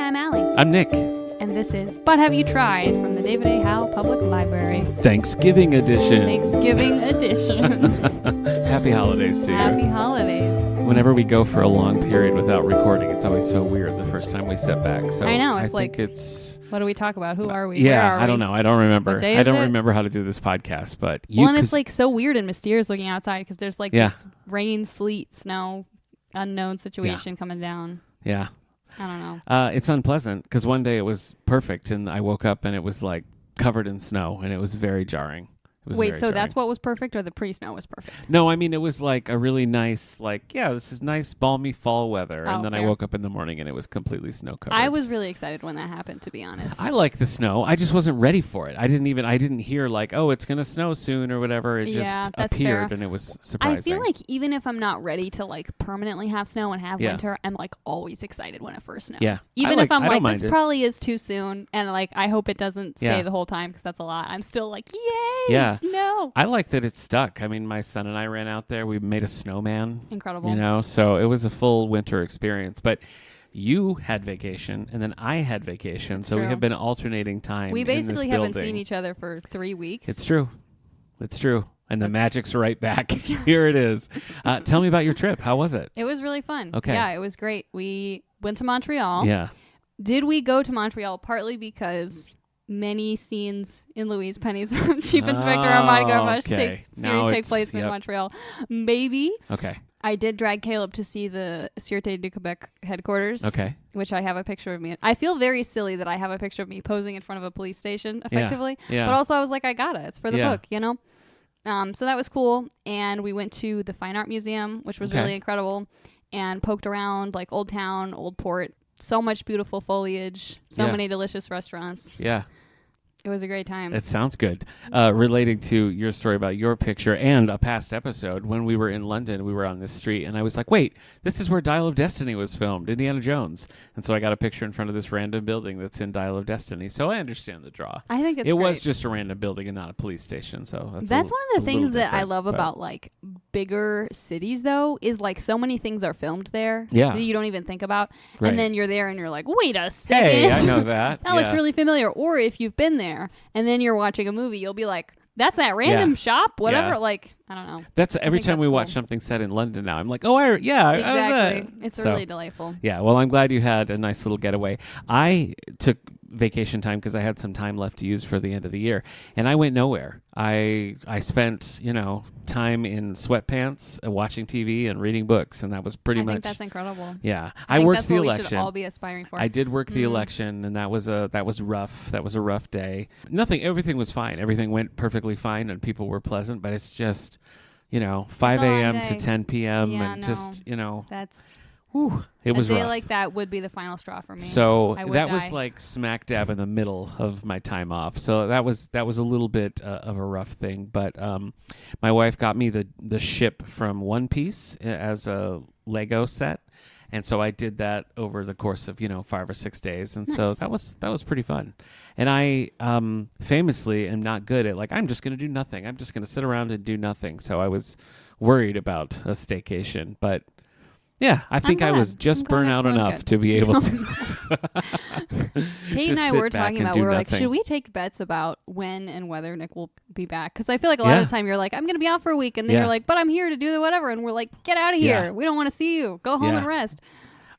I'm Allie. I'm Nick. And this is But Have You Tried from the David A. Howe Public Library. Thanksgiving edition. Thanksgiving edition. Happy holidays to you. Happy holidays. Whenever we go for a long period without recording, it's always so weird the first time we step back. So I know. I It's like, think it's... what do we talk about? Who are we? Yeah, Where are I don't we? know. I don't remember. What day I is don't it? remember how to do this podcast, but Well, and it's like so weird and mysterious looking outside because there's like Yeah. this rain, sleet, snow, unknown situation coming down. Yeah. I don't know. It's unpleasant because one day it was perfect and I woke up and it was like covered in snow and it was very jarring. Wait, so that's what was perfect or the pre-snow was perfect? No, I mean, it was like a really nice, like, yeah, this is nice, balmy fall weather. And then I fair. woke up in the morning and it was completely snow-covered. I was really excited when that happened, to be honest. I like the snow. I just wasn't ready for it. I didn't hear like, oh, it's going to snow soon or whatever. It Yeah, just that's appeared fair. and it was surprising. I feel like even if I'm not ready to like permanently have snow and have Yeah. winter, I'm like always excited when it first snows. Yeah. Even if I'm I don't like, mind this it. probably is too soon and like I hope it doesn't stay Yeah. the whole time because that's a lot. I'm still like, yay, Yeah. snow. I like that it's stuck. I mean, my son and I ran out there. We made a snowman. Incredible. You know, so it was a full winter experience. But you had vacation, and then I had vacation. So we true. have been alternating time. We in this basically haven't building. seen each other for 3 weeks. It's true. It's true. And the magic's right back. Here it is. Tell me about your trip. How was it? It was really fun. Okay. Yeah, it was great. We went to Montreal. Yeah. Did we go to Montreal partly because many scenes in Louise Penny's Chief Inspector Armand Gavroche okay. series Now take it's- place in yep. Montreal? Maybe. Okay. I did drag Caleb to see the Sûreté du Québec headquarters, Okay. which I have a picture of me in. I feel very silly that I have a picture of me posing in front of a police station, effectively. Yeah. But also I was like, I got it. It's for the Yeah. book, you know? So that was cool. And we went to the Fine Art Museum, which was Okay. really incredible, and poked around like Old Town, Old Port. So much beautiful foliage. So Yeah. many delicious restaurants. Yeah. It was a great time. It sounds good. Relating to your story about your picture and a past episode, when we were in London, we were on this street, and I was like, wait, this is where Dial of Destiny was filmed, Indiana Jones. And so I got a picture in front of this random building that's in Dial of Destiny. So I understand the draw. I think it's It great. was just a random building and not a police station. So That's one of the things that I different, love but- about like bigger cities though, is like so many things are filmed there Yeah. that you don't even think about. Right. And then you're there and you're like, wait a second. Hey, I know that. That looks really familiar. Or if you've been there and then you're watching a movie, you'll be like, that's that random shop, whatever. Yeah. Like, I don't know. That's every think time that's we watch cool. something set in London now. I'm like, oh, I was that. Exactly. It's So, really delightful. Yeah, well, I'm glad you had a nice little getaway. I took vacation time because I had some time left to use for the end of the year, and I went nowhere. I spent, time in sweatpants, watching TV and reading books, and that was pretty I much. think that's incredible. Yeah, I I think worked that's the what we election. should all be aspiring for. I did work the election, and that was rough. That was a rough day. Everything was fine. Everything went perfectly fine, and people were pleasant. But it's just, 5 a long a.m. to day. 10 p.m. Yeah, and no. just, That's it was a day rough. like that would be the final straw for me. So I would that die. was like smack dab in the middle of my time off. So that was a little bit of a rough thing. But my wife got me the ship from One Piece as a Lego set. And so I did that over the course of 5 or 6 days, and so Nice. that was pretty fun. And I famously am not good at I'm just going to do nothing. I'm just going to sit around and do nothing. So I was worried about a staycation, but yeah, I think I glad. was just I'm glad burnt it out went enough good. to be able to. Kate and Just I sit were back talking and about, do we were like, nothing. should we take bets about when and whether Nick will be back? Because I feel like a lot of the time you're like, I'm going to be out for a week. And then Yeah. you're like, but I'm here to do the whatever. And we're like, get out of here. Yeah. We don't want to see you. Go home Yeah. and rest.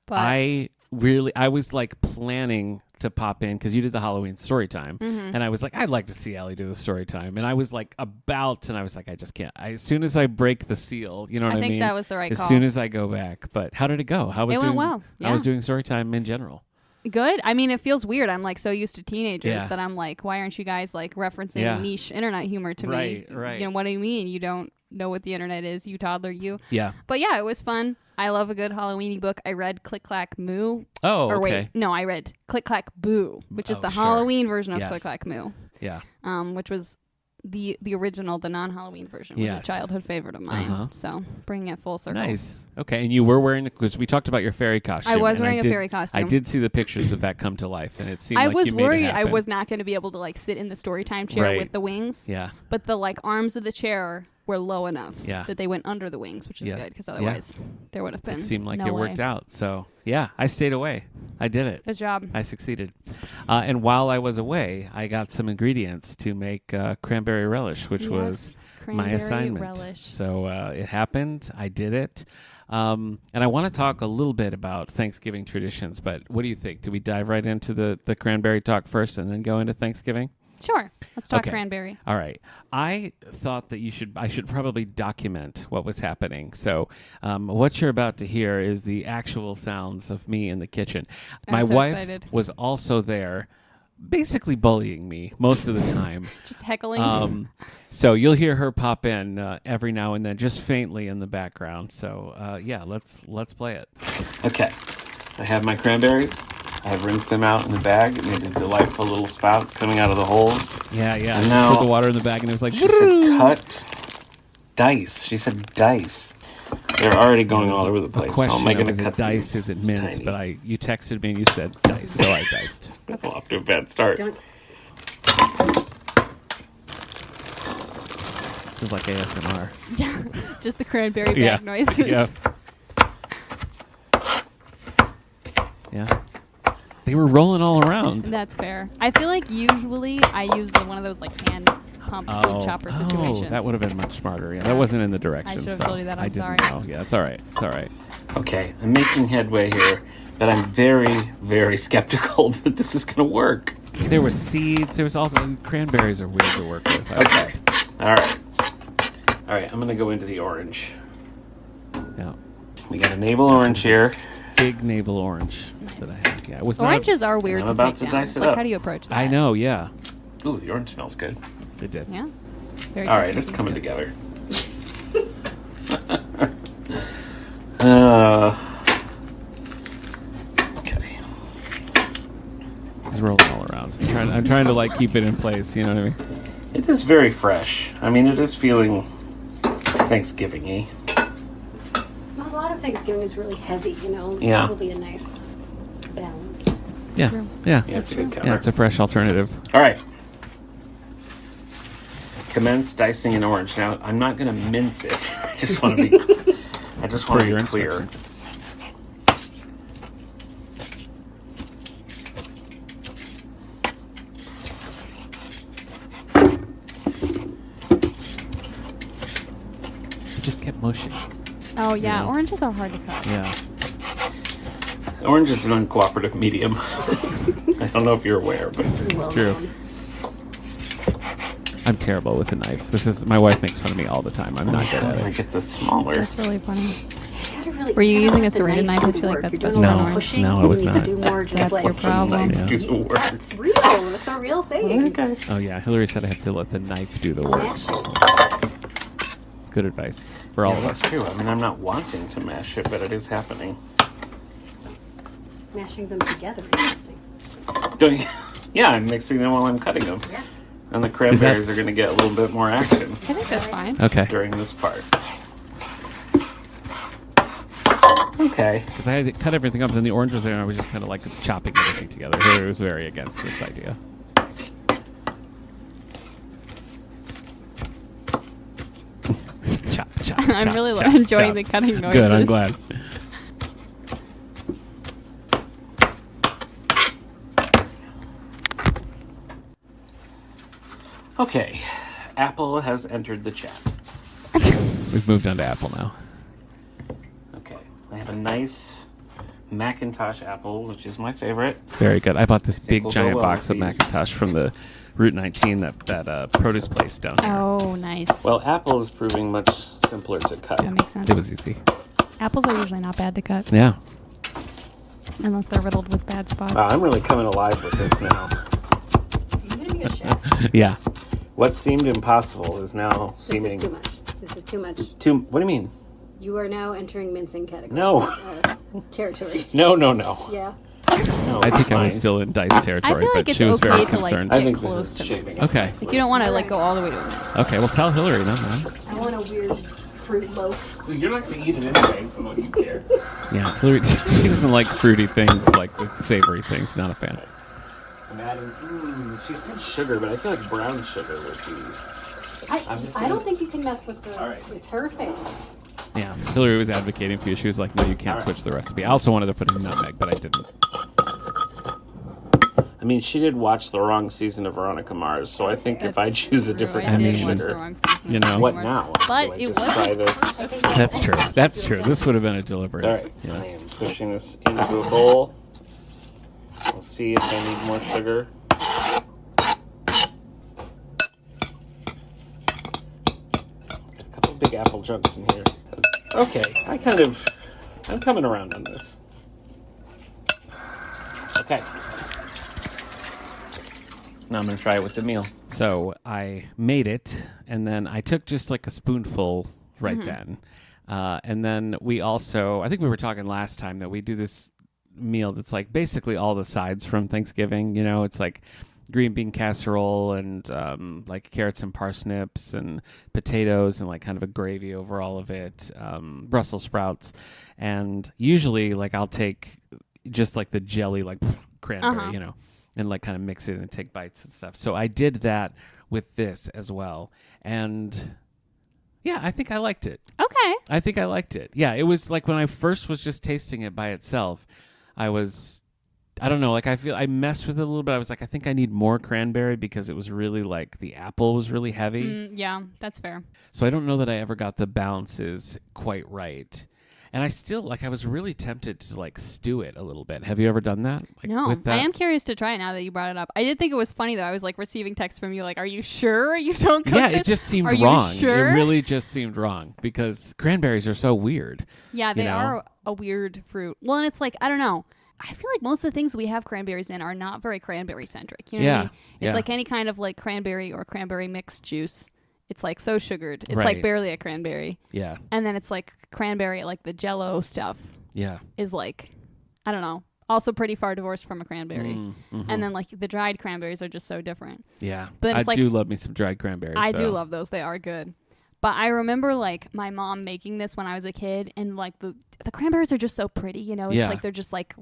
But I was like planning to pop in because you did the Halloween story time, and I was like, I'd like to see Allie do the story time, and I was like and I was like, I just can't. As soon as I break the seal, you know what I mean? I think that was the right as call. soon as I go back. But how did it go? It went well. I was Yeah. doing story time in general. Good. I mean, it feels weird. I'm like so used to teenagers Yeah. that I'm like, why aren't you guys like referencing Yeah. niche internet humor to Right, me? right. What do you mean you don't know what the internet is, you toddler, you? Yeah. But yeah, it was fun. I love a good Halloweeny book. I read Click Clack Moo. Oh, Or okay. wait, no, I read Click Clack Boo, which is Oh, the sure. Halloween version of Yes. Click Clack Moo. Yeah. Which was the original, the non-Halloween version, was Yes. a childhood favorite of mine. Uh-huh. So bringing it full circle. Nice. Okay, and you were wearing because we talked about your fairy costume. I was and wearing a did- fairy costume. I did see the pictures of that come to life, and it seemed I like was you made it worried I happen. was not going to be able to like sit in the storytime chair Right. with the wings. Yeah. But the like arms of the chair were low enough Yeah. that they went under the wings, which is Yeah. good because otherwise there would have been. It seemed like no it way. worked out. So, yeah, I stayed away. I did it. Good job. I succeeded. And while I was away, I got some ingredients to make cranberry relish, which was my Cranberry assignment. relish. So it happened. I did it. And I want to talk a little bit about Thanksgiving traditions, but what do you think? Do we dive right into the cranberry talk first and then go into Thanksgiving? Sure. Let's talk Okay. cranberry. All right. I thought that I should probably document what was happening. So what you're about to hear is the actual sounds of me in the kitchen. My I'm so wife excited. was also there, basically bullying me most of the time. Just heckling. So you'll hear her pop in every now and then, just faintly in the background. So yeah, let's play it. Okay. I have my cranberries. I have rinsed them out in the bag. It made a delightful little spout coming out of the holes. Yeah. And She now- put the water in the bag and it was like, She said cut dice. She said dice. They're already going all over the place. A question, How am I going is to it cut dice? these Is it mince? tiny? But you texted me and you said dice, so I diced. We're off to a bad start. Don't- This is like ASMR. Just the cranberry bag Yeah. noises. Yeah. Yeah. They were rolling all around. That's fair. I feel like usually I use one of those like hand pump food chopper situations. that would have been much smarter. Yeah, Yeah. that wasn't in the direction. I should have so told you that. I I'm didn't sorry. know. Yeah, it's all right. It's all right. Okay, I'm making headway here, but I'm very, very skeptical that this is going to work. There were seeds. There was also cranberries are weird to work with. Okay. All right. All right, I'm going to go into the orange. Yeah. We got a navel orange here. Big navel orange that I had. Yeah, it was Oranges are weird I'm to about take to down. dice It's it like, up. how do you approach that? I know. Yeah, Ooh, the orange smells good. it did. Yeah. Very All right, crispy. it's coming together. uh, okay. It's rolling all around. I'm trying to like keep it in place. You know what I mean? It is very fresh. I mean, it is feeling Thanksgiving-y. A lot of Thanksgiving is really heavy, you know. It's Yeah. probably a nice balance. Yeah. true. Yeah. Yeah, it's a good cover. Yeah, it's a fresh alternative. All right. Commence dicing an orange. Now, I'm not going to mince it. I just want to be. I just want For to your be clear. instructions. It just kept mushing. Oh yeah, Yeah. oranges are hard to cut. Yeah. Orange is an uncooperative medium. I don't know if you're aware, but It's true. I'm terrible with a knife. This is my wife makes fun of me all the time. I'm not good at I it. get this smaller. That's really funny. Were you using a serrated knife? I feel like that's best for an pushing. No, I was you need not. To do more just That's like, your problem. Yeah. Do the work. It's real. It's a real thing. Okay. Oh yeah, Hillary said I have to let the knife do the work. Mash it. Good advice for all Yeah, of us. that's true. I mean, I'm not wanting to mash it, but it is happening. Mashing them together is interesting. Don't you? Yeah, I'm mixing them while I'm cutting them. Yeah. And the cranberries are going to get a little bit more action I think that's fine. Okay. during this part. Okay. Because I had to cut everything up, and then the orange was there, and I was just kind of like chopping everything together. Hillary was very against this idea. Chop, chop, I'm chop, really chop, enjoying chop. the cutting noises. Good, I'm glad. Okay. Apple has entered the chat. We've moved on to Apple now. Okay. I have a nice Macintosh apple, which is my favorite. Very good. I bought this big we'll go giant well box with of these. Macintosh from the Route 19 that produce place down here. Oh, nice. Well, apple is proving much simpler to cut. That makes sense. It was easy. Apples are usually not bad to cut, Yeah. unless they're riddled with bad spots. Wow, I'm really coming alive with this now. You're gonna be a chef. Yeah. What seemed impossible is now This seeming is too much. This is too much. too. What do you mean? You are now entering mincing category. No, Territory. no. Yeah. No, I think I fine. was still in dice I territory, feel like but it's she was okay very to like concerned. I get think this close is to shaping mince. up Okay. Like you don't want to like go all the way to a mince. Okay, well tell Hillary, no man. I want a weird fruit loaf. You're not going to eat it anyway, so what do you care? Yeah, Hillary, she doesn't like fruity things, like with savory things. Not a fan. I'm adding. She said sugar, but I feel like brown sugar would be I don't think you can mess with the. All right. It's her face. Yeah, Hillary was advocating for you. She was like, no, you can't switch the recipe. I also wanted to put in nutmeg, but I didn't. I mean, she did watch the wrong season of Veronica Mars, so I think if I choose a different I did mean, watch the sugar, wrong season of you know. Veronica what Mars. now? But Do I it just was try a- this. That's true. That's true. This would have been a deliberate. All right, Yeah. I am pushing this into a bowl. We'll see if I need more sugar. A couple big apple chunks in here. Okay, I'm coming around on this. Okay. Now I'm going to try it with the meal. So I made it, and then I took just like a spoonful right then. And then we also, I think we were talking last time that we do this meal that's like basically all the sides from Thanksgiving. You know, it's like green bean casserole and like carrots and parsnips and potatoes and like kind of a gravy over all of it, Brussels sprouts. And usually like I'll take just like the jelly, like cranberry, you know, and like kind of mix it and take bites and stuff. So I did that with this as well. And yeah, I think I liked it. Okay. I think I liked it. Yeah, it was like when I first was just tasting it by itself, I don't know, like I messed with it a little bit. I was like, I think I need more cranberry because it was really like the apple was really heavy. Yeah, that's fair. So I don't know that I ever got the balances quite right. And I still, like, I was really tempted to like stew it a little bit. Have you ever done that? Like, No, with that? I am curious to try it now that you brought it up. I did think it was funny though. I was like receiving texts from you like, "Are you sure you don't cook Yeah, this? it just seemed Are you wrong. sure?" It really just seemed wrong because cranberries are so weird. Yeah, they know? are a weird fruit. Well, and it's like, I don't know. I feel like most of the things we have cranberries in are not very cranberry centric. You know what I mean? It's yeah. like any kind of like cranberry or cranberry mixed juice. It's like so sugared. It's Right. like barely a cranberry. Yeah, And then it's like cranberry, like the Jello stuff yeah. is like, I don't know, also pretty far divorced from a cranberry. Mm-hmm. And then like the dried cranberries are just so different. Yeah, But I it's like- do love me some dried cranberries. I do though. love those. They are good. But I remember like my mom making this when I was a kid, and like the cranberries are just so pretty, you know. It's Yeah. like they're just like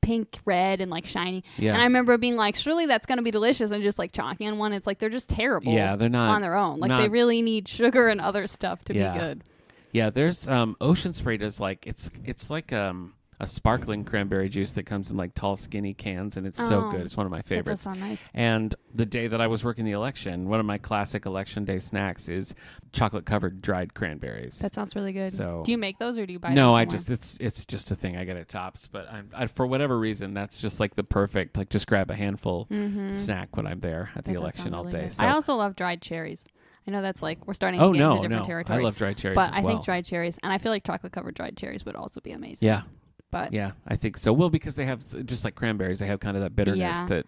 pink, red, and like shiny. Yeah. And I remember being like, surely that's gonna be delicious, and just like chalking on one. It's like they're just terrible. Yeah, they're not on their own. Like they not- really need sugar and other stuff to Yeah. be good. Yeah, there's Ocean Spray does like it's like a sparkling cranberry juice that comes in like tall, skinny cans, and it's so Oh, good. It's one of my That does favorites. sound nice. And the day that I was working the election, one of my classic election day snacks is chocolate covered dried cranberries. That sounds really good. So- do you make those or do you buy them No, I somewhere? just it's just a thing I get at Tops, but I for whatever reason that's just like the perfect like just grab a handful snack when I'm there at the That does election sound all really day. good. So I also love dried cherries. I know that's like we're starting to oh get no, into different no, territory. I love dried cherries but as I well. think dried cherries, and I feel like chocolate covered dried cherries would also be amazing. Yeah, But yeah, I think so. Well, because they have just like cranberries, they have kind of that bitterness Yeah. that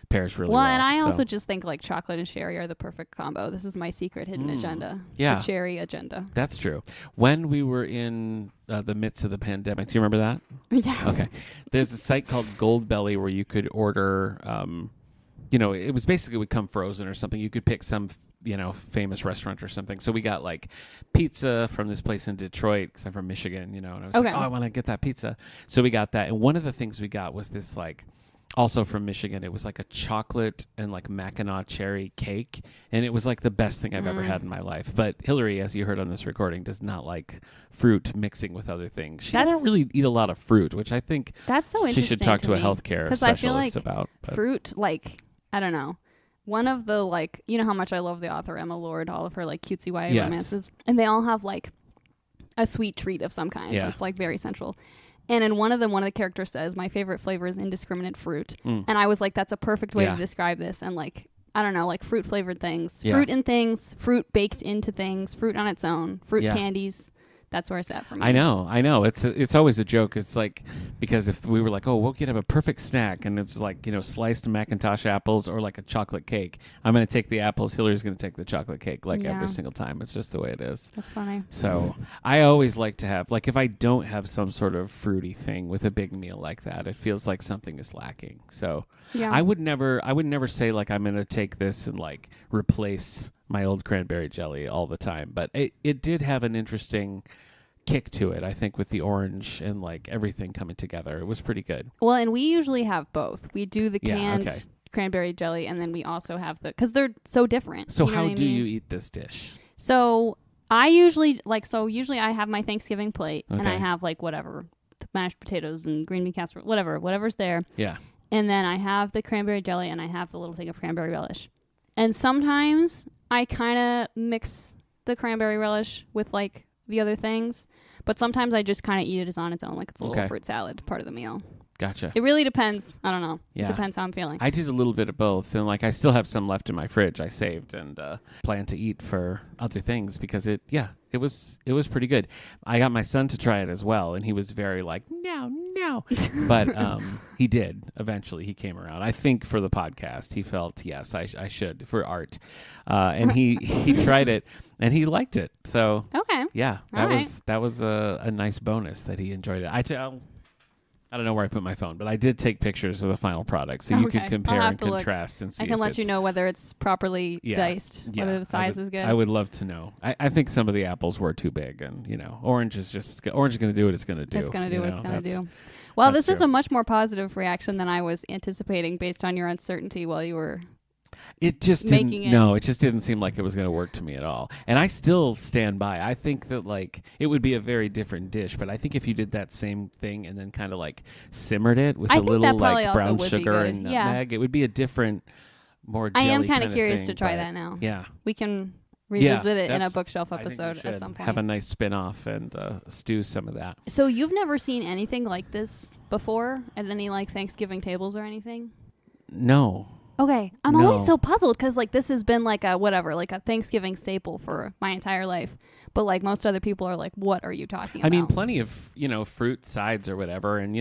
pairs really well. well, and I so. also just think like chocolate and sherry are the perfect combo. This is my secret hidden agenda. Yeah. The cherry agenda. That's true. When we were in the midst of the pandemic, do you remember that? Yeah. Okay. There's a site called Goldbelly where you could order, it was basically would come frozen or something. You could pick some, famous restaurant or something. So we got like pizza from this place in Detroit because I'm from Michigan, and I was like, Okay. oh, I want to get that pizza. So we got that. And one of the things we got was this like, also from Michigan, it was like a chocolate and like Mackinac cherry cake. And it was like the best thing I've ever had in my life. But Hillary, as you heard on this recording, does not like fruit mixing with other things. She doesn't really eat a lot of fruit, which I think That's so she interesting. should talk to a me, healthcare 'cause I feel specialist like about. But fruit, like, I don't know. One of the like, you know how much I love the author Emma Lord, all of her like cutesy YA Yes. romances, and they all have like a sweet treat of some kind. Yeah. It's like very central. And in one of them, one of the characters says, "My favorite flavor is indiscriminate fruit," and I was like, "That's a perfect way Yeah. to describe this." And like, I don't know, like fruit flavored things, Yeah. fruit in things, fruit baked into things, fruit on its own, fruit Yeah. candies. That's where it's at for me. I know. It's always a joke. It's like, because if we were like, oh, we could have a perfect snack, and it's like, sliced Macintosh apples or like a chocolate cake. I'm going to take the apples. Hillary's going to take the chocolate cake, like Yeah. every single time. It's just the way it is. That's funny. So I always like to have, like, if I don't have some sort of fruity thing with a big meal like that, it feels like something is lacking. So Yeah. I would never say like I'm going to take this and like replace my old cranberry jelly all the time. But it did have an interesting kick to it, I think, with the orange and like everything coming together. It was pretty good. Well, and we usually have both. We do the Yeah, canned okay. cranberry jelly, and then we also have because they're so different. So you know how what I do mean? you eat this dish? So I usually I have my Thanksgiving plate, and I Okay. have like whatever, mashed potatoes and green bean casserole, whatever's there. Yeah. And then I have the cranberry jelly, and I have the little thing of cranberry relish. And sometimes I kind of mix the cranberry relish with like the other things, but sometimes I just kind of eat it as on its own, like it's a little fruit salad part of the meal. Gotcha. It really depends. I don't know. Yeah. It depends how I'm feeling. I did a little bit of both, and like I still have some left in my fridge I saved and plan to eat for other things because it was pretty good. I got my son to try it as well, and he was very like no, but he did eventually. He came around. I think for the podcast, he felt yes, I should for art, and he tried it and he liked it. So Okay. yeah, All right. that was a nice bonus that he enjoyed it. I don't know where I put my phone, but I did take pictures of the final product, so you Okay. can compare I'll have and to look. contrast and see. I can if let you it's- know whether it's properly diced, whether the size is good. I would love to know. I think some of the apples were too big, and orange is going to do what it's going to do. It's going to do what it's going to That's- do. Well, that's this is true. a much more positive reaction than I was anticipating based on your uncertainty while you were. It just Making didn't. it. No, it just didn't seem like it was going to work to me at all. And I still stand by. I think that like it would be a very different dish, but I think if you did that same thing and then kind of like simmered it with I a think little that probably like also brown would be sugar good. and Yeah. nutmeg, it would be a different, more. I am jelly kind of curious thing, to try but that now. Yeah. We can revisit it in a that's- bookshelf I think we episode at should some point. Have a nice spin-off and stew some of that. So you've never seen anything like this before at any like Thanksgiving tables or anything? No. Okay. I'm No. always so puzzled because like this has been like a Thanksgiving staple for my entire life. But like most other people are like, what are you talking about? I mean, plenty of fruit sides or whatever, and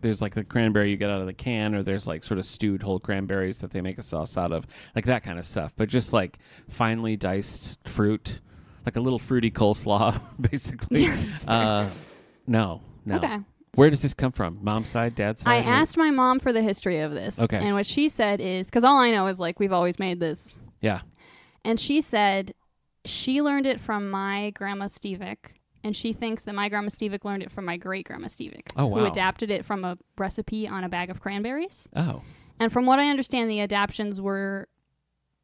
there's like the cranberry you get out of the can, or there's like sort of stewed whole cranberries that they make a sauce out of, like that kind of stuff. But just like finely diced fruit, like a little fruity coleslaw, basically. No. Okay. Where does this come from? Mom's side, dad's side? I asked my mom for the history of this. Okay. And what she said is, because all I know is like we've always made this. Yeah. And she said she learned it from my grandma Stevic. And she thinks that my grandma Stevic learned it from my great grandma Stevic. Oh, Who wow. adapted it from a recipe on a bag of cranberries. Oh. And from what I understand, the adaptions were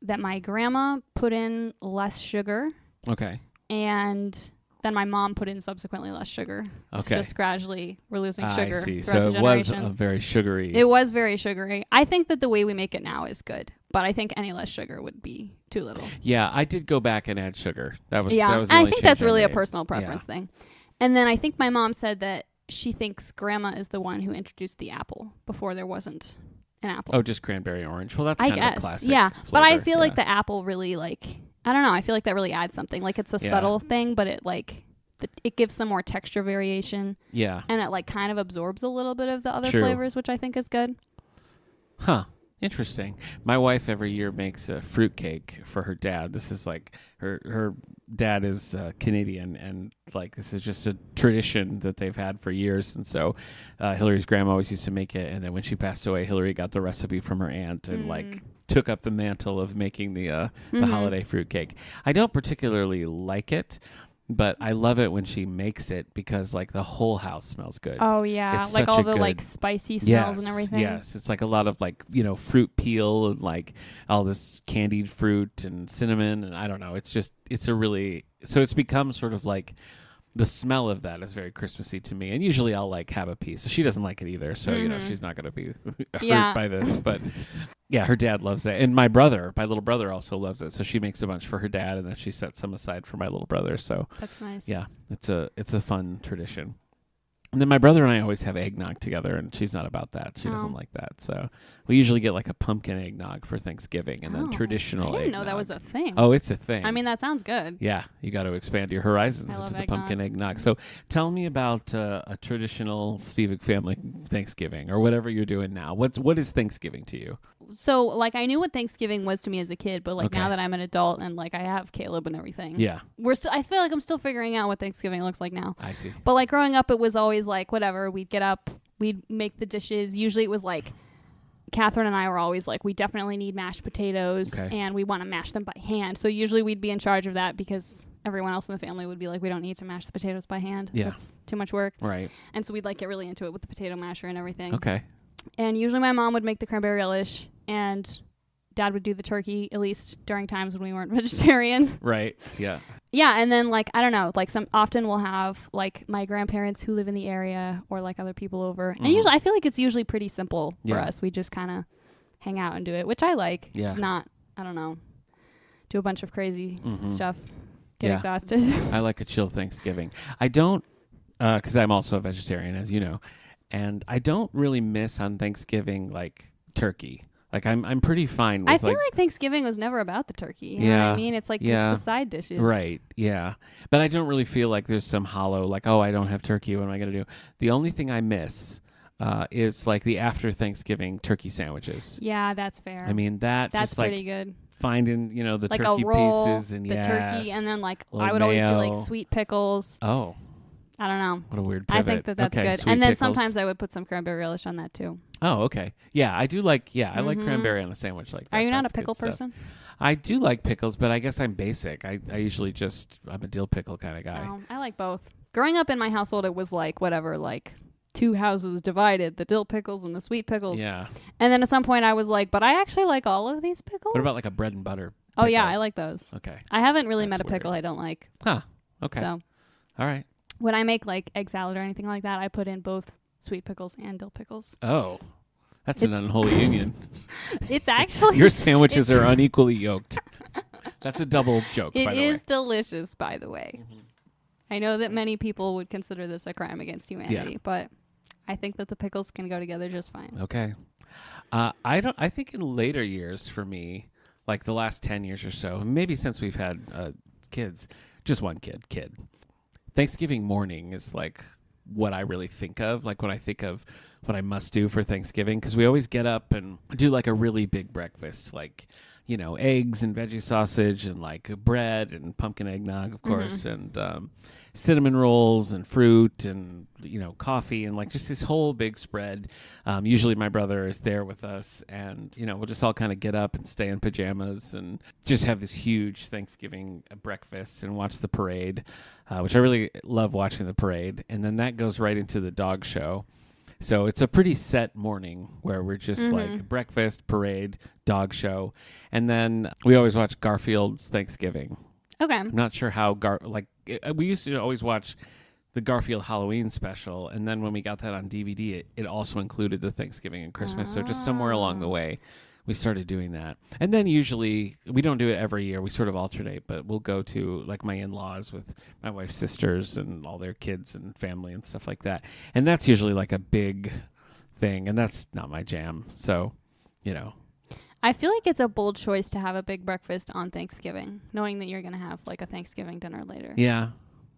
that my grandma put in less sugar Okay. and then my mom put in subsequently less sugar. It's Okay. just gradually we're losing sugar I see. throughout So the it was generations. a very sugary. It was very sugary. I think that the way we make it now is good, but I think any less sugar would be too little. Yeah, I did go back and add sugar. That was the I only think change that's I really a made. personal preference thing. And then I think my mom said that she thinks grandma is the one who introduced the apple before there wasn't an apple. Oh, just cranberry orange. Well, that's I kind of a guess. classic. Yeah, but I flavor, feel like yeah. the apple really I don't know. I feel like that really adds something. Like it's a Yeah. subtle thing, but it it gives some more texture variation, Yeah. and it kind of absorbs a little bit of the other True. flavors, which I think is good. Huh. Interesting. My wife every year makes a fruit cake for her dad. This is like her dad is Canadian, and like this is just a tradition that they've had for years. And so Hillary's grandma always used to make it, and then when she passed away, Hillary got the recipe from her aunt and like took up the mantle of making the holiday fruit cake. I don't particularly like it, but I love it when she makes it because like the whole house smells good. Oh yeah, It's like such all a the good- spicy smells Yes, and everything. Yes, it's like a lot of like fruit peel and like all this candied fruit and cinnamon, and I don't know. It's it's become sort of like the smell of that is very Christmassy to me, and usually I'll like have a piece. So she doesn't like it either, so she's not going to be hurt Yeah. by this. But yeah, her dad loves it, and my little brother also loves it. So she makes a bunch for her dad, and then she sets some aside for my little brother. So That's nice. yeah, it's a fun tradition. And then my brother and I always have eggnog together, and she's not about that. She doesn't like that. So we usually get like a pumpkin eggnog for Thanksgiving, and then traditional I didn't know that eggnog. was a thing. Oh, it's a thing. I mean, that sounds good. Yeah, you got to expand your horizons I love into the eggnog. pumpkin eggnog. So tell me about a traditional Stevic family Thanksgiving or whatever you're doing now. What is Thanksgiving to you? So, like, I knew what Thanksgiving was to me as a kid, but like Okay. now that I'm an adult and like I have Caleb and everything, Yeah, I feel like I'm still figuring out what Thanksgiving looks like now. I see. But like growing up, it was always like whatever. We'd get up, we'd make the dishes. Usually, it was like Catherine and I were always like, we definitely need mashed potatoes, Okay. and we want to mash them by hand. So usually, we'd be in charge of that because everyone else in the family would be like, we don't need to mash the potatoes by hand. Yeah. That's too much work. Right. And so we'd like get really into it with the potato masher and everything. Okay. And usually, my mom would make the cranberry relish. and Dad would do the turkey, at least during times when we weren't vegetarian. Right. Yeah. Yeah, and then like I don't know, like often we'll have like my grandparents who live in the area or like other people over. And usually I feel like it's usually pretty simple for us. We just kind of hang out and do it, which I like. Yeah. To not, I don't know, do a bunch of crazy stuff, get exhausted. I like a chill Thanksgiving. I don't, because I'm also a vegetarian, as you know, and I don't really miss on Thanksgiving like turkey. Like I'm pretty fine with I feel like Thanksgiving was never about the turkey. You know what I mean? It's like it's the side dishes. Right, yeah. But I don't really feel like there's some hollow, like, oh, I don't have turkey. What am I going to do? The only thing I miss is like the after Thanksgiving turkey sandwiches. Yeah, that's fair. I mean, that's just pretty like good. Finding, the like turkey a roll, pieces and the turkey, and then like I would mayo. always do like sweet pickles. Oh. I don't know. What a weird pivot. I think that's okay, good. sweet And then pickles. sometimes I would put some cranberry relish on that too. Oh, okay. Yeah, I do like, I like cranberry on a sandwich like that. Are you not a That's good pickle stuff. person? I do like pickles, but I guess I'm basic. I usually I'm a dill pickle kind of guy. I like both. Growing up in my household, it was like whatever, like 2 houses divided, the dill pickles and the sweet pickles. Yeah. And then at some point I was like, but I actually like all of these pickles. What about like a bread and butter Oh, yeah, pickle? I like those. Okay. I haven't really met a That's pickle weird. I don't like. Huh. Okay. So All right. when I make like egg salad or anything like that, I put in both sweet pickles and dill pickles. Oh. That's an unholy union. It's actually... Your sandwiches are unequally yoked. That's a double joke, by the way. It is delicious, by the way. I know that many people would consider this a crime against humanity, but I think that the pickles can go together just fine. Okay. I think in later years for me, like the last 10 years or so, maybe since we've had kids, just one kid, Thanksgiving morning is like what I really think of, like when I think of what I must do for Thanksgiving, because we always get up and do like a really big breakfast, like, eggs and veggie sausage and like bread and pumpkin eggnog, of course, and cinnamon rolls and fruit and, coffee and like just this whole big spread. Usually my brother is there with us and, we'll just all kind of get up and stay in pajamas and just have this huge Thanksgiving breakfast and watch the parade, which I really love watching the parade. And then that goes right into the dog show. So it's a pretty set morning where we're just like breakfast, parade, dog show. And then we always watch Garfield's Thanksgiving. Okay. I'm not sure how we used to always watch the Garfield Halloween special. And then when we got that on DVD, it also included the Thanksgiving and Christmas. So just somewhere along the way, we started doing that. And then usually, we don't do it every year. We sort of alternate, but we'll go to like my in-laws with my wife's sisters and all their kids and family and stuff like that. And that's usually like a big thing. And that's not my jam. So, I feel like it's a bold choice to have a big breakfast on Thanksgiving, knowing that you're going to have like a Thanksgiving dinner later. Yeah.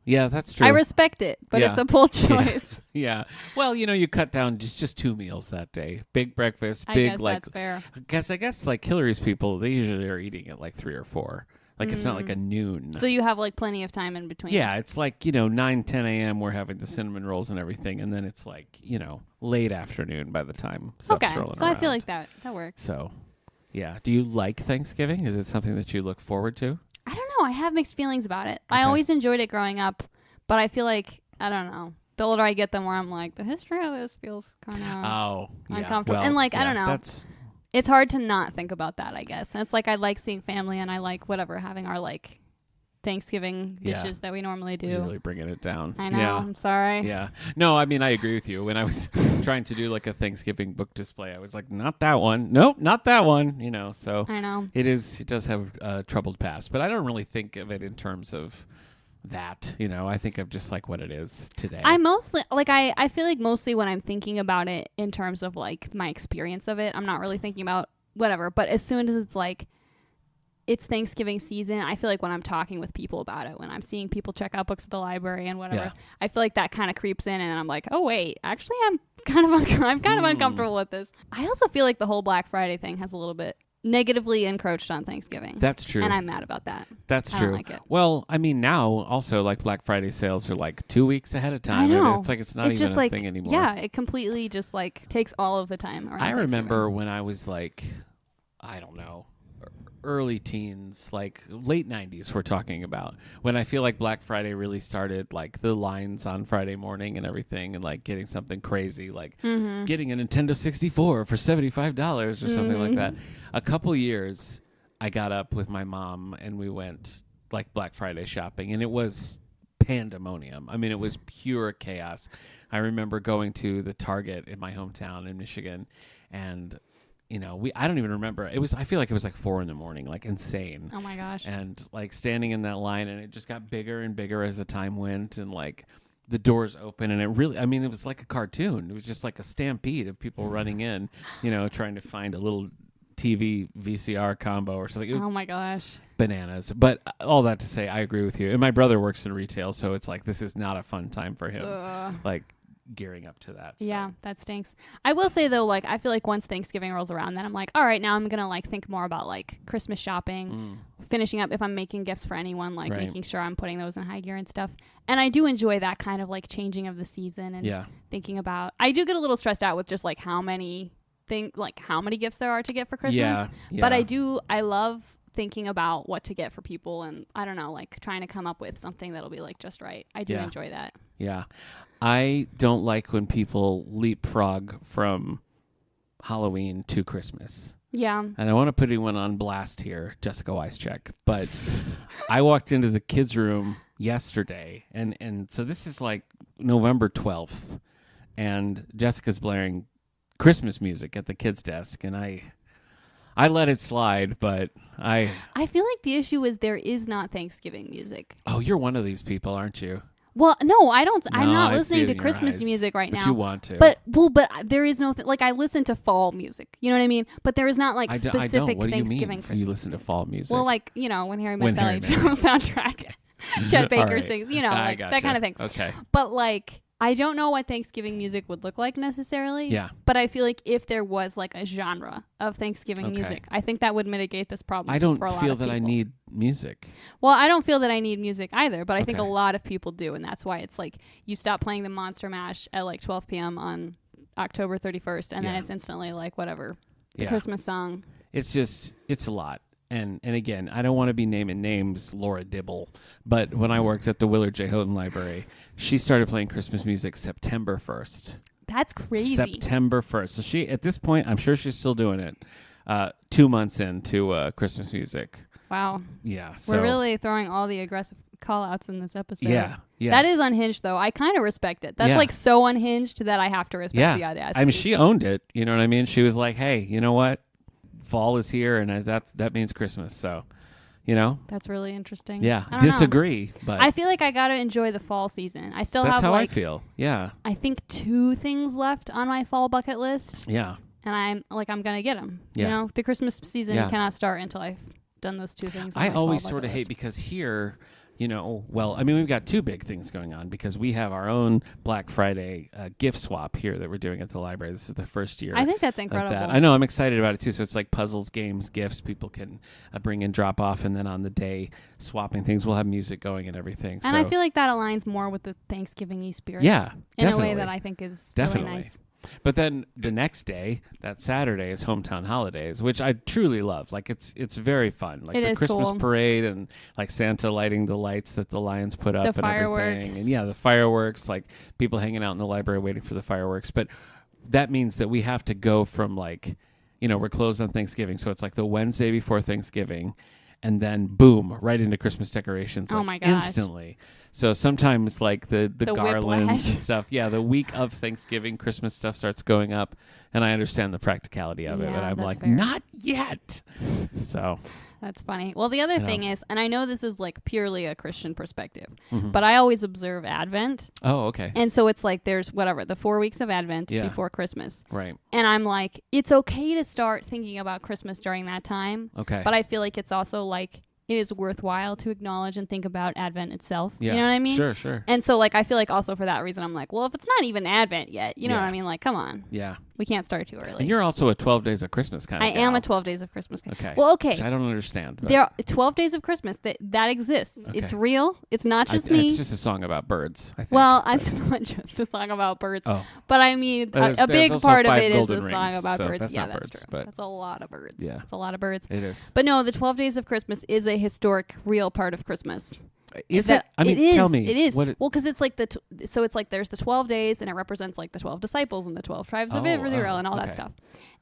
Yeah, that's true. I respect it, but it's a bold choice. Yeah. Well, you cut down just 2 meals that day. Big breakfast, I big guess like that's fair. I guess like Hillary's people, they usually are eating at like 3 or 4. Like it's not like a noon. So you have like plenty of time in between. Yeah, it's like, 9, 10 a.m. we're having the cinnamon rolls and everything. And then it's like, late afternoon by the time stuff's rolling around. So I feel like that works. So, yeah. Do you like Thanksgiving? Is it something that you look forward to? I don't know. I have mixed feelings about it. Okay. I always enjoyed it growing up, but I feel like, I don't know. The older I get, the more I'm like, the history of this feels kind of uncomfortable. Well, and like, I don't know. That's... It's hard to not think about that, I guess. And it's like I like seeing family and I like whatever, having our like Thanksgiving dishes that we normally do. You're really bringing it down. I know. Yeah. I'm sorry. Yeah. No, I mean, I agree with you. When I was trying to do like a Thanksgiving book display, I was like, not that one. Nope, not that one. So I know. it does have a troubled past, but I don't really think of it in terms of that. I think of just like what it is today. I mostly like I feel like mostly when I'm thinking about it in terms of like my experience of it, I'm not really thinking about whatever. But as soon as it's like it's Thanksgiving season, I feel like when I'm talking with people about it, when I'm seeing people check out books at the library and whatever, I feel like that kind of creeps in, and I'm like, oh wait, actually I'm kind of uncomfortable with this. I also feel like the whole Black Friday thing has a little bit negatively encroached on Thanksgiving. That's true. And I'm mad about that. That's I true. don't like it. Well, I mean, now also like Black Friday sales are like 2 weeks ahead of time. I know. It's like it's not even just a like, thing anymore. Yeah, it completely just like takes all of the time around I Thanksgiving. remember when I was like, I don't know, early teens, like late 90s we're talking about, when I feel like Black Friday really started, like the lines on Friday morning and everything, and like getting something crazy, like getting a Nintendo 64 for $75 or something like that. A couple years I got up with my mom and we went like Black Friday shopping, and it was pandemonium. I mean, it was pure chaos. I remember going to the Target in my hometown in Michigan, and I don't even remember. I feel like it was like 4 a.m, like insane. Oh my gosh. And like standing in that line, and it just got bigger and bigger as the time went, and like the doors open, and it was like a cartoon. It was just like a stampede of people running in, trying to find a little TV VCR combo or something. Oh my gosh. Bananas. But all that to say, I agree with you. And my brother works in retail, so it's like this is not a fun time for him. Like gearing up to that. So. Yeah, that stinks. I will say though, like I feel like once Thanksgiving rolls around, then I'm like, all right, now I'm gonna like think more about like Christmas shopping, finishing up if I'm making gifts for anyone, like making sure I'm putting those in high gear and stuff. And I do enjoy that kind of like changing of the season and thinking about. I do get a little stressed out with just like how many gifts there are to get for Christmas. Yeah. But I love thinking about what to get for people, and I don't know, like trying to come up with something that'll be like just right. I do enjoy that. Yeah. I don't like when people leapfrog from Halloween to Christmas. Yeah. And I want to put anyone on blast here, Jessica Weischeck, but I walked into the kids' room yesterday, and so this is like November 12th, and Jessica's blaring Christmas music at the kids' desk, and I let it slide, but I feel like the issue is there is not Thanksgiving music. Oh, you're one of these people, aren't you? Well, no, I don't. I'm not listening to Christmas music right now. But you want to. But there is no like I listen to fall music. You know what I mean? But there is not like specific what Thanksgiving. Do you mean Christmas you listen to fall music? Well, like when Harry Met Sally soundtrack, Chet Baker sings. Like that kind of thing. Okay. But like I don't know what Thanksgiving music would look like necessarily. Yeah. But I feel like if there was like a genre of Thanksgiving music, I think that would mitigate this problem. I don't for a lot feel of that people. I need music. Well, I don't feel that I need music either, but I think a lot of people do, and that's why it's like you stop playing the Monster Mash at like 12 p.m. on October 31st, and then it's instantly like whatever, the Christmas song. It's a lot. And again, I don't want to be naming names, Laura Dibble, but when I worked at the Willard J. Houghton Library, she started playing Christmas music September 1st. That's crazy. September 1st. So she, at this point, I'm sure she's still doing it, 2 months into Christmas music. Wow. Yeah. We're really throwing all the aggressive call-outs in this episode. Yeah. That is unhinged, though. I kind of respect it. That's like so unhinged that I have to respect the audacity. I mean, she owned it. You know what I mean? She was like, hey, you know what? Fall is here, and that means Christmas. So, that's really interesting. Yeah, I disagree, but I feel like I gotta enjoy the fall season. I still that's have how like I feel. Yeah, I think 2 things left on my fall bucket list. Yeah, and I'm gonna get them. Yeah. The Christmas season cannot start until I've done those 2 things. I always sort of hate because here. Well, I mean, we've got 2 big things going on because we have our own Black Friday gift swap here that we're doing at the library. This is the first year. I think that's incredible. That. I know. I'm excited about it, too. So it's like puzzles, games, gifts. People can bring and drop off. And then on the day, swapping things. We'll have music going and everything. And I feel like that aligns more with the Thanksgiving-y spirit. Yeah, in a way that I think is really nice. But then the next day, that Saturday, is Hometown Holidays, which I truly love. Like it's very fun. Like the Christmas parade and like Santa lighting the lights that the Lions put up and everything. And the fireworks, like people hanging out in the library waiting for the fireworks. But that means that we have to go from like, we're closed on Thanksgiving. So it's like the Wednesday before Thanksgiving. And then boom, right into Christmas decorations. Oh my gosh. Instantly. So sometimes like the garlands whiplash. and stuff. Yeah, the week of Thanksgiving, Christmas stuff starts going up, and I understand the practicality of it, but I'm like, fair. Not yet. So that's funny. Well, the other thing is, and I know this is like purely a Christian perspective, but I always observe Advent. Oh, okay. And so it's like there's the 4 weeks of Advent before Christmas. Right. And I'm like, it's okay to start thinking about Christmas during that time. Okay. But I feel like it's also like it is worthwhile to acknowledge and think about Advent itself. Yeah. You know what I mean? Sure. And so like I feel like also for that reason I'm like, well, if it's not even Advent yet, you know what I mean? Like, come on. Yeah. We can't start too early. And you're also a 12 Days of Christmas kind of I gal. am a 12 Days of Christmas. Okay. Well, okay. Which I don't understand. But There are 12 Days of Christmas that exists. Okay. It's real. It's not just me. It's just a song about birds, I think. Well, it's not just a song about birds. Oh. But I mean, There's a big also part of 5 it is golden a song rings, about so birds. that's Yeah, not that's birds, true. but- That's a lot of birds. Yeah. It's a lot of birds. It is. But no, the 12 Days of Christmas is a historic, real part of Christmas. Is it? I mean, it is, tell me. It is. What Well, because it's like so it's like there's the 12 days and it represents like the 12 disciples and the 12 tribes of Israel and all that okay. stuff.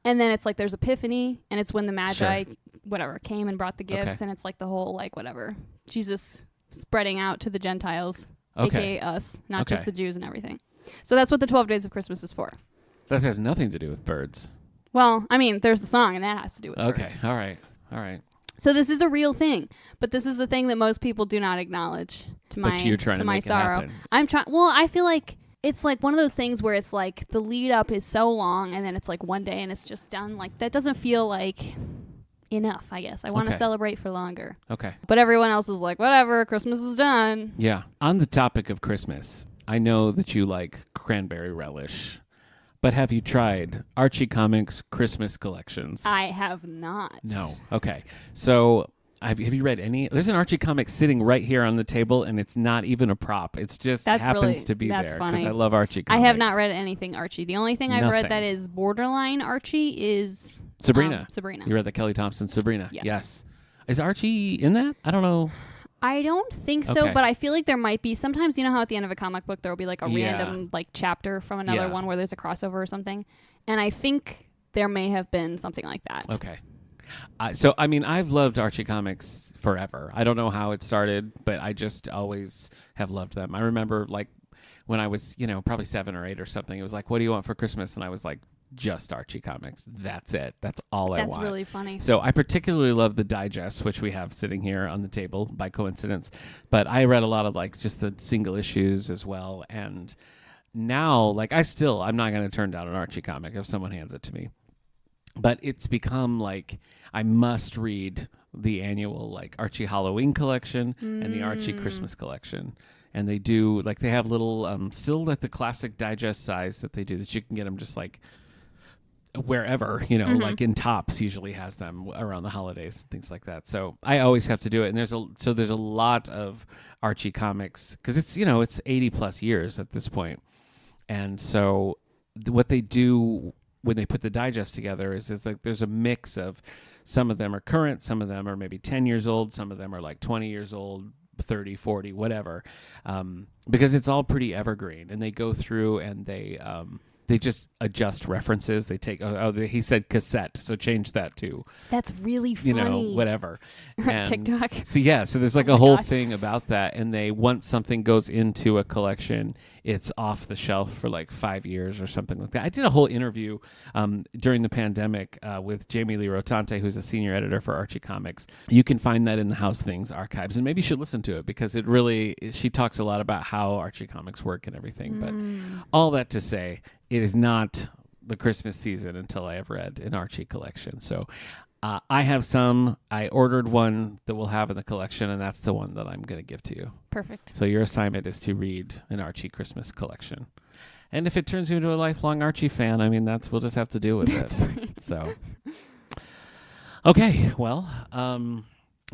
And then it's like there's Epiphany and it's when the Magi, Sure. whatever, came and brought the gifts. Okay. And it's like the whole like whatever, Jesus spreading out to the Gentiles, Okay. aka us, not just Okay. the Jews and everything. So that's what the 12 Days of Christmas is for. That has nothing to do with birds. Well, I mean, there's the song and that has to do with Okay. birds. All right. So this is a real thing, but this is a thing that most people do not acknowledge. To But my you're trying to to my make it sorrow, happen. I'm trying. Well, I feel like it's like one of those things where it's like the lead up is so long, and then it's like one day and it's just done. Like that doesn't feel like enough. I guess I want to Okay. celebrate for longer, Okay. but everyone else is like, whatever, Christmas is done. Yeah. On the topic of Christmas, I know that you like Cranberry Relish, but have you tried Archie Comics Christmas collections? I have not. No. Okay. So have you read any? There's an Archie comic sitting right here on the table, and it's not even a prop. It's just That's happens really- to be that's there because funny. I love Archie I comics. have not read anything Archie. The only thing I've read Nothing. that is borderline Archie is Sabrina. Sabrina. You read the Kelly Thompson Sabrina? Yes. Is Archie in that? I don't know. I don't think so, Okay. but I feel like there might be. Sometimes, you know how at the end of a comic book there will be like a Yeah. random like chapter from another Yeah. one where there's a crossover or something, and I think there may have been something like that. Okay. So, I mean, I've loved Archie comics forever. I don't know how it started, but I just always have loved them. I remember, like, when I was, probably 7 or 8 or something, it was like, what do you want for Christmas? And I was like, just Archie comics. That's it. That's all I want. That's really funny. So I particularly love the digest, which we have sitting here on the table by coincidence. But I read a lot of, like, just the single issues as well. And now, like, I'm not going to turn down an Archie comic if someone hands it to me. But it's become like I must read the annual like Archie Halloween collection and the Archie Christmas collection. And they do like they have little still like the classic digest size that they do that you can get them just like wherever, like in Tops usually has them around the holidays, things like that. So I always have to do it. And there's a lot of Archie comics because it's 80 plus years at this point. And so what they do when they put the digest together is it's like there's a mix of some of them are current, some of them are maybe 10 years old, some of them are like 20 years old, 30, 40, whatever, because it's all pretty evergreen. And they go through and they just adjust references. They take, he said cassette, so change that to, That's really funny. whatever. And TikTok. so there's like Oh a my whole gosh. thing about that. And once something goes into a collection, it's off the shelf for like 5 years or something like that. I did a whole interview during the pandemic with Jamie Lee Rotante, who's a senior editor for Archie Comics. You can find that in the House Things archives, and maybe you should listen to it because she talks a lot about how Archie Comics work and everything. But all that to say, it is not the Christmas season until I have read an Archie collection. So I have some. I ordered one that we'll have in the collection, and that's the one that I'm going to give to you. Perfect. So your assignment is to read an Archie Christmas collection. And if it turns you into a lifelong Archie fan, I mean, we'll just have to deal with it. So, okay, well,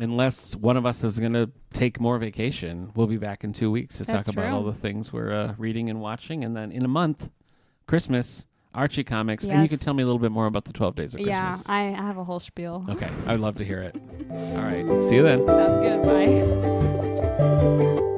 unless one of us is going to take more vacation, we'll be back in 2 weeks to That's talk about true. all the things we're reading and watching. And then in a month, Christmas, Archie Comics. And you can Yes. tell me a little bit more about the 12 Days of Yeah, Christmas. I have a whole spiel. Okay, I'd love to hear it. All right, see you then. Sounds good. Bye.